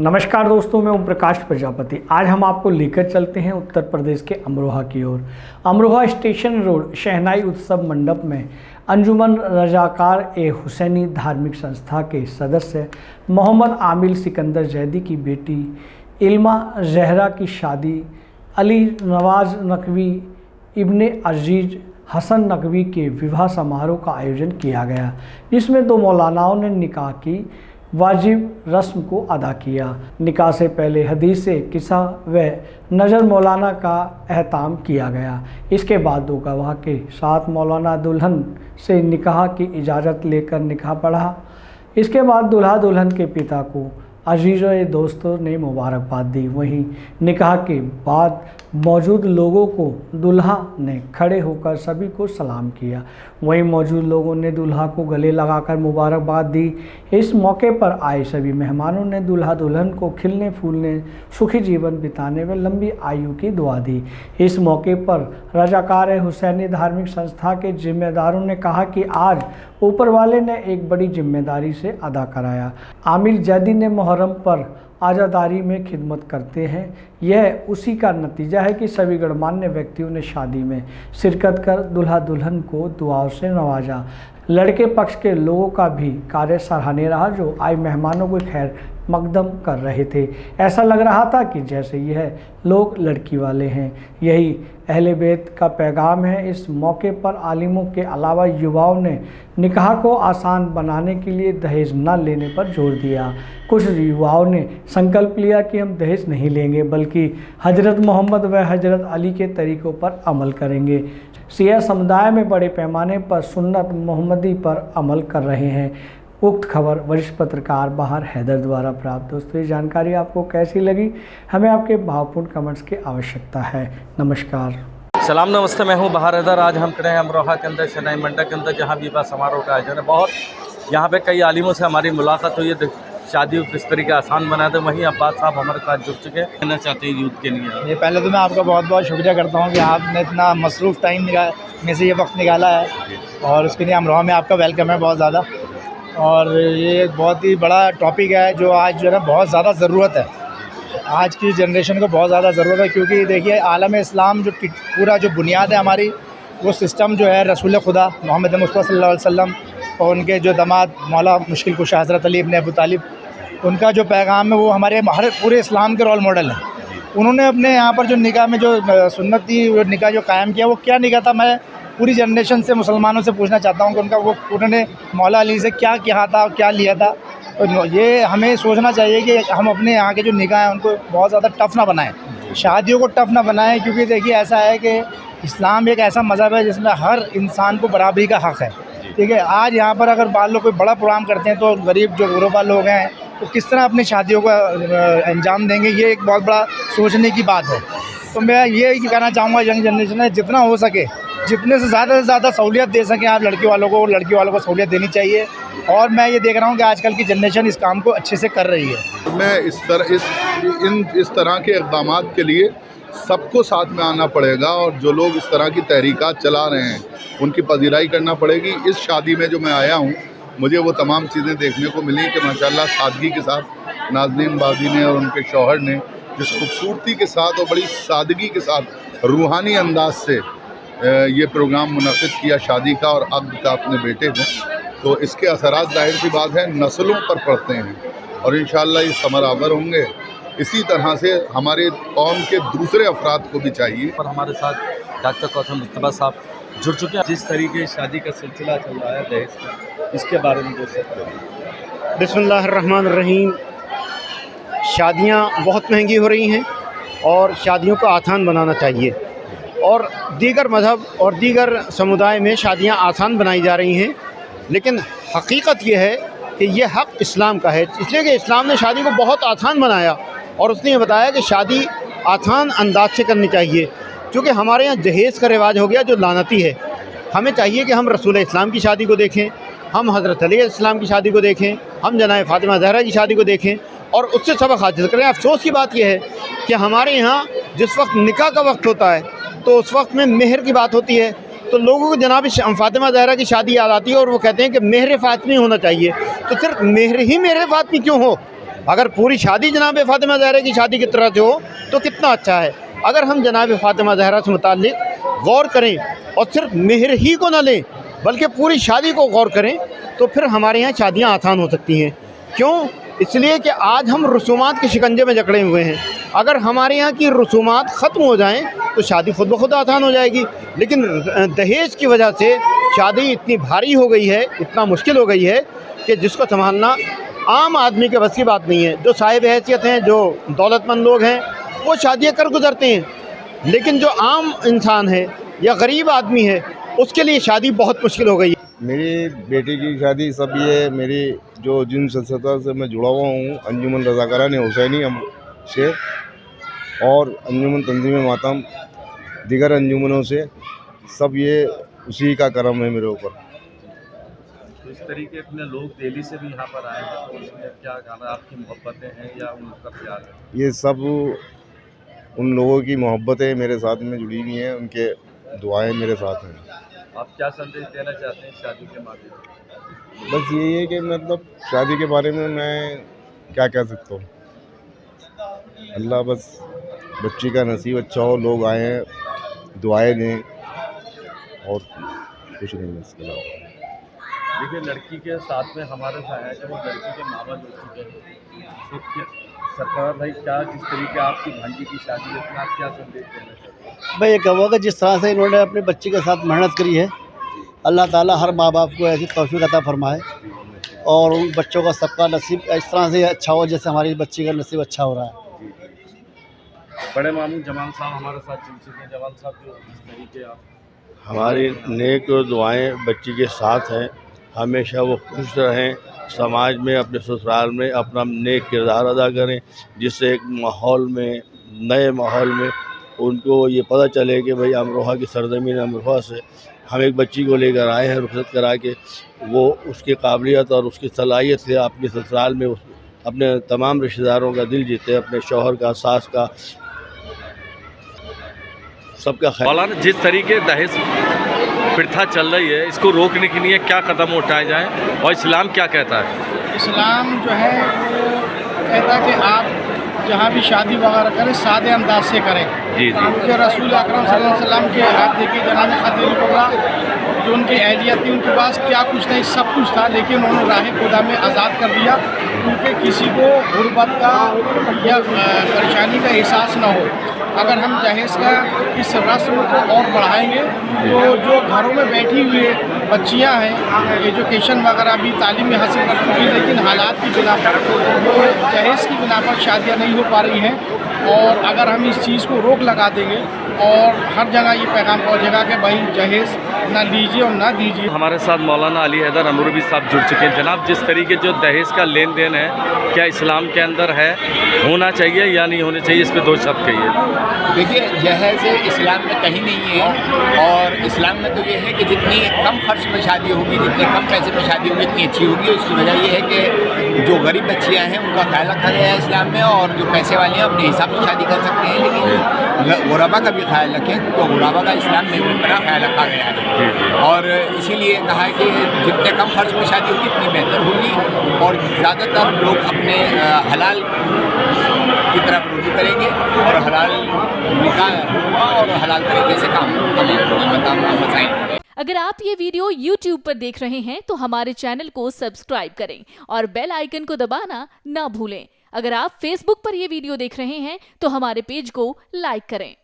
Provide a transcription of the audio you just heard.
नमस्कार दोस्तों, मैं ओम प्रकाश प्रजापति। आज हम आपको लेकर चलते हैं उत्तर प्रदेश के अमरोहा की ओर। अमरोहा स्टेशन रोड शहनाई उत्सव मंडप में अंजुमन रजाकार ए हुसैनी धार्मिक संस्था के सदस्य मोहम्मद आमिल सिकंदर जैदी की बेटी इल्मा जहरा की शादी अली नवाज नकवी इब्ने अजीज हसन नकवी के विवाह समारोह का आयोजन किया गया, जिसमें दो मौलानाओं ने निकाह की वाजिब रस्म को अदा किया। निकाह से पहले हदीस किस्सा व नज़र मौलाना का एहताम किया गया। इसके बाद दो गवाह के साथ मौलाना दुल्हन से निकाह की इजाज़त लेकर निकाह पढ़ा। इसके बाद दूल्हा दुल्हन के पिता को अजीज़ दोस्तों ने मुबारकबाद दी। वहीं निकाह के बाद मौजूद लोगों को दूल्हा ने खड़े होकर सभी को सलाम किया। वहीं मौजूद लोगों ने दूल्हा को गले लगाकर मुबारकबाद दी। इस मौके पर आए सभी मेहमानों ने दूल्हा दुल्हन को खिलने फूलने सुखी जीवन बिताने व लंबी आयु की दुआ दी। इस मौके पर रजाकार हुसैनी धार्मिक संस्था के जिम्मेदारों ने कहा कि आज ऊपर वाले ने एक बड़ी जिम्मेदारी से अदा कराया। आमिल जैदी ने मुहर्रम पर आज़ादारी में खिदमत करते हैं। यह उसी का नतीजा है कि सभी गणमान्य व्यक्तियों ने शादी में शिरकत कर दूल्हा दुल्हन को दुआओं से नवाजा। लड़के पक्ष के लोगों का भी कार्य सराहनीय रहा, जो आए मेहमानों को खैर मकदम कर रहे थे। ऐसा लग रहा था कि जैसे यह लोग लड़की वाले हैं। यही अहले बैत का पैगाम है। इस मौके पर आलिमों के अलावा युवाओं ने निकाह को आसान बनाने के लिए दहेज न लेने पर जोर दिया। कुछ युवाओं ने संकल्प लिया कि हम दहेज नहीं लेंगे, बल्कि हजरत मोहम्मद व हजरत अली के तरीक़ों पर अमल करेंगे। शिया समुदाय में बड़े पैमाने पर सुन्नत मोहम्मदी पर अमल कर रहे हैं। उक्त खबर वरिष्ठ पत्रकार बहार हैदर द्वारा प्राप्त। दोस्तों, ये जानकारी आपको कैसी लगी? हमें आपके भावपूर्ण कमेंट्स की आवश्यकता है। नमस्कार। सलाम नमस्ते, मैं हूं बहार हैदर। आज हम खड़े हैं अमरोहा के अंदर शहनाई मंडप के अंदर, जहां विवाह समारोह का आयोजन है। बहुत यहां पे कई आलिमों से हमारी मुलाकात हुई है, शादी को किस तरीके आसान बना दे। वहीं अब्बास साहब हमारे साथ जुड़ चुके हैं, कहना चाहते हैं यूथ के लिए। ये पहले तो मैं आपका बहुत बहुत शुक्रिया करता हूँ कि आपने इतना मसरूफ़ टाइम में से ये वक्त निकाला है, और उसके लिए अमरोहा में आपका वेलकम है बहुत ज़्यादा। और ये एक बहुत ही बड़ा टॉपिक है जो आज जो है ना बहुत ज़्यादा ज़रूरत है, आज की जनरेशन को बहुत ज़्यादा ज़रूरत है। क्योंकि देखिए, आलम इस्लाम जो पूरा जो बुनियाद है हमारी, वो सिस्टम जो है रसूल खुदा मोहम्मद मुस्तफ़ा सल्लल्लाहु अलैहि वसल्लम और उनके जो दामाद मौला मुश्किल कुशा हज़रत अली इब्न अबू तालिब, उनका जो पैगाम है वो हमारे पूरे इस्लाम के रोल मॉडल हैं। उन्होंने अपने यहाँ पर जो निकाह में जो सुन्नती निकाह जो कायम किया, वो क्या निकाह था, मैं पूरी जनरेशन से मुसलमानों से पूछना चाहता हूँ कि उनका वो उन्होंने मौला अली से क्या किया था, क्या लिया था। तो ये हमें सोचना चाहिए कि हम अपने यहाँ के जो निकाह हैं उनको बहुत ज़्यादा टफ़ ना बनाएं, शादियों को टफ़ ना बनाएं। क्योंकि देखिए, ऐसा है कि इस्लाम एक ऐसा मज़हब है जिसमें हर इंसान को बराबरी का हक़ है। ठीक है, आज यहाँ पर अगर मान लो कोई बड़ा प्रोग्राम करते हैं तो गरीब जो गुरबा लोग हैं तो किस तरह अपनी शादियों का अंजाम देंगे, ये एक बहुत बड़ा सोचने की बात है। तो मैं ये कहना चाहूँगा यंग जनरेशन है, जितना हो सके जितने से ज़्यादा सहूलियत दे सकें आप लड़की वालों को सहूलियत देनी चाहिए। और मैं ये देख रहा हूँ कि आजकल की जनरेशन इस काम को अच्छे से कर रही है। मैं इस तरह के इक़दामात के लिए सबको साथ में आना पड़ेगा, और जो लोग इस तरह की तहरीकात चला रहे हैं उनकी पजीराई करना पड़ेगी। इस शादी में जो मैं आया हूँ, मुझे वो तमाम चीज़ें देखने को मिली कि माशाल्लाह सादगी के साथ नाज़नीन बाजी ने और उनके शौहर ने जिस खूबसूरती के साथ और बड़ी सादगी के साथ रूहानी अंदाज से ये प्रोग्राम मुनक़िद किया शादी का और अक़्द का अपने बेटे को। तो इसके असरात ज़ाहिर सी बात है नस्लों पर पड़ते हैं, और इंशाअल्लाह ये समरावर होंगे। इसी तरह से हमारे कौम के दूसरे अफराद को भी चाहिए। पर हमारे साथ डॉक्टर कौसम मुस्तफ़ा साहब जुड़ चुके हैं। जिस तरीके शादी का सिलसिला चल रहा है दहेज का, इसके बारे में कुछ बिस्मिल्लाहिर्रहमानिर्रहीम। शादियाँ बहुत महंगी हो रही हैं और शादियों को आसान बनाना चाहिए, और दीगर मज़हब और दीगर समुदाय में शादियाँ आसान बनाई जा रही हैं। लेकिन हकीकत यह है कि यह हक़ इस्लाम का है, इसलिए कि इस्लाम ने शादी को बहुत आसान बनाया, और उसने ये बताया कि शादी आसान अंदाज से करनी चाहिए। क्योंकि हमारे यहाँ जहेज़ का रिवाज हो गया जो लानती है। हमें चाहिए कि हम रसूल इस्लाम की शादी को देखें, हम हज़रत अली इस्लाम की शादी को देखें, हम जनाब फ़ातिमा ज़हरा की शादी को देखें और उससे सबक हासिल करें। अफसोस की बात यह है कि हमारे यहाँ जिस वक्त निकाह का वक्त होता है तो उस वक्त में मेहर की बात होती है, तो लोगों को जनाब फ़ातिमा ज़हरा की शादी याद आती है और वो कहते हैं कि मेहर फ़ातिमी होना चाहिए। तो सिर्फ मेहर ही मेहर फ़ातिमी क्यों हो, अगर पूरी शादी जनाब फ़ातिमा ज़हरा की शादी की तरह से हो तो कितना अच्छा है। अगर हम जनाब फ़ातिमा ज़हरा से मुताल्लिक़ गौर करें और सिर्फ मेहर ही को ना लें बल्कि पूरी शादी को गौर करें तो फिर हमारे यहाँ शादियाँ आसान हो सकती हैं। क्यों? इसलिए कि आज हम रसूमात के शिकंजे में जकड़े हुए हैं। अगर हमारे यहाँ की रसूमात ख़त्म हो जाएं तो शादी खुद ब खुद आसान हो जाएगी। लेकिन दहेज की वजह से शादी इतनी भारी हो गई है, इतना मुश्किल हो गई है कि जिसको संभालना आम आदमी के बस की बात नहीं है। जो साहिब हैसियत हैं, जो दौलतमंद लोग हैं, वो शादियाँ कर गुजरते हैं, लेकिन जो आम इंसान है या गरीब आदमी है उसके लिए शादी बहुत मुश्किल हो गई है। मेरी बेटी की शादी सब ये मेरी जो जिन संस्था से मैं जुड़ा हुआ हूँ, अंजुमन रज़ाकारान हुसैनी से और अंजुमन तंजीम मातम दीगर अंजुमनों से, सब ये उसी का करम है मेरे ऊपर। तो इस तरीके अपने लोग दिल्ली से भी यहाँ पर आए हैं, तो उसमें क्या गाना आपकी मोहब्बतें हैं या उनका प्यार है? ये सब उन लोगों की मोहब्बतें मेरे साथ में जुड़ी हुई हैं, उनके दुआएं मेरे साथ हैं। आप क्या संदेश देना चाहते हैं शादी के माध्यम से? बस यही है कि मतलब शादी के बारे में मैं क्या कह सकता हूँ। अल्लाह बस बच्ची का नसीब अच्छा हो, लोग आए हैं, दुआएं दें और कुछ नहीं है इसके अलावा। देखिए, लड़की के साथ में हमारे साथ है कि वो लड़की के माँ बाप हो चुके हैं, तो क्या सरकार भाई क्या जिस तरीके आपकी भांजी की शादी है, इसमें आप क्या संदेश देना चाहते हैं? मैं ये कहूँगा जिस तरह से इन्होंने अपने बच्ची के साथ मेहनत करी है, अल्लाह ताला हर माँ बाप को ऐसी तौफीक अता फरमाए और उन बच्चों का सबका नसीब इस तरह से अच्छा हो जैसे हमारी बच्ची का नसीब अच्छा हो रहा है। बड़े मामू जमाल साहब हमारे साथ जुड़ चुके हैं। जमाल साहब, जो जिस तरीके आप हमारी नेक दुआएं बच्ची के साथ हैं, हमेशा वो खुश रहें, समाज में, अपने ससुराल में अपना नेक किरदार अदा करें, जिससे एक माहौल में, नए माहौल में उनको ये पता चले कि भाई अमरोहा की सरजमीन अमरोहा से हम एक बच्ची को लेकर आए हैं, रुखसत करा के वो उसकी काबिलियत और उसकी सलाहियत से अपने ससुराल में अपने तमाम रिश्तेदारों का दिल जीते, अपने शौहर का, सास का, सबका ख्याल। मौलाना, जिस तरीके दहेज प्रथा चल रही है, इसको रोकने के लिए क्या कदम उठाए जाएं और इस्लाम क्या कहता है? इस्लाम जो है वो कहता है कि आप जहाँ भी शादी वगैरह करें सादे अंदाज से करें। जी। क्योंकि रसूल अकरम सल्लल्लाहु अलैहि वसल्लम के आप देखिए जनाब खदीजा कुबरा जो उनकी अहलियत थी, उनके पास क्या कुछ नहीं, सब कुछ था, लेकिन उन्होंने राह खुदा में आज़ाद कर दिया क्योंकि किसी को गुर्बत का या परेशानी का एहसास ना हो। अगर हम दहेज का इस रस्म को और बढ़ाएंगे तो जो घरों में बैठी हुई बच्चियां हैं, एजुकेशन वगैरह भी तालीम में हासिल कर चुकी हैं, लेकिन हालात की बिना पर वो दहेज की बिना पर शादियाँ नहीं हो पा रही हैं। और अगर हम इस चीज़ को रोक लगा देंगे और हर जगह ये पैगाम पहुँचेगा कि भाई दहेज ना लीजिए और ना दीजिए। हमारे साथ मौलाना अली हैदर अमरूबी साहब जुड़ चुके हैं। जनाब, जिस तरीके जो दहेज का लेन देन है, क्या इस्लाम के अंदर है, होना चाहिए या नहीं होना चाहिए, इस पर दो शब्द कहिए। देखिए, दहेज इस्लाम में कहीं नहीं है और इस्लाम में तो ये है कि जितनी कम खर्च में शादी होगी, जितने कम पैसे में शादी होगी, इतनी अच्छी होगी। उसकी वजह ये है कि जो गरीब बच्चियाँ हैं उनका ख्याल रखा गया है इस्लाम में, और जो पैसे वाले हैं अपने हिसाब से शादी कर सकते हैं, लेकिन गुराबा का भी ख्याल रखें क्योंकि गुराबा का इस्लाम में बड़ा ख्याल रखा गया है। और इसीलिए कहा है कि जितने कम खर्च में शादी होगी उतनी बेहतर होगी और ज़्यादातर लोग अपने हलाल की तरफ रुजू करेंगे और हलाल निकाह होगा और हलाल तरीके से काम मसाइल। अगर आप ये वीडियो YouTube पर देख रहे हैं तो हमारे चैनल को सब्सक्राइब करें और बेल आइकन को दबाना ना भूलें। अगर आप Facebook पर ये वीडियो देख रहे हैं तो हमारे पेज को लाइक करें।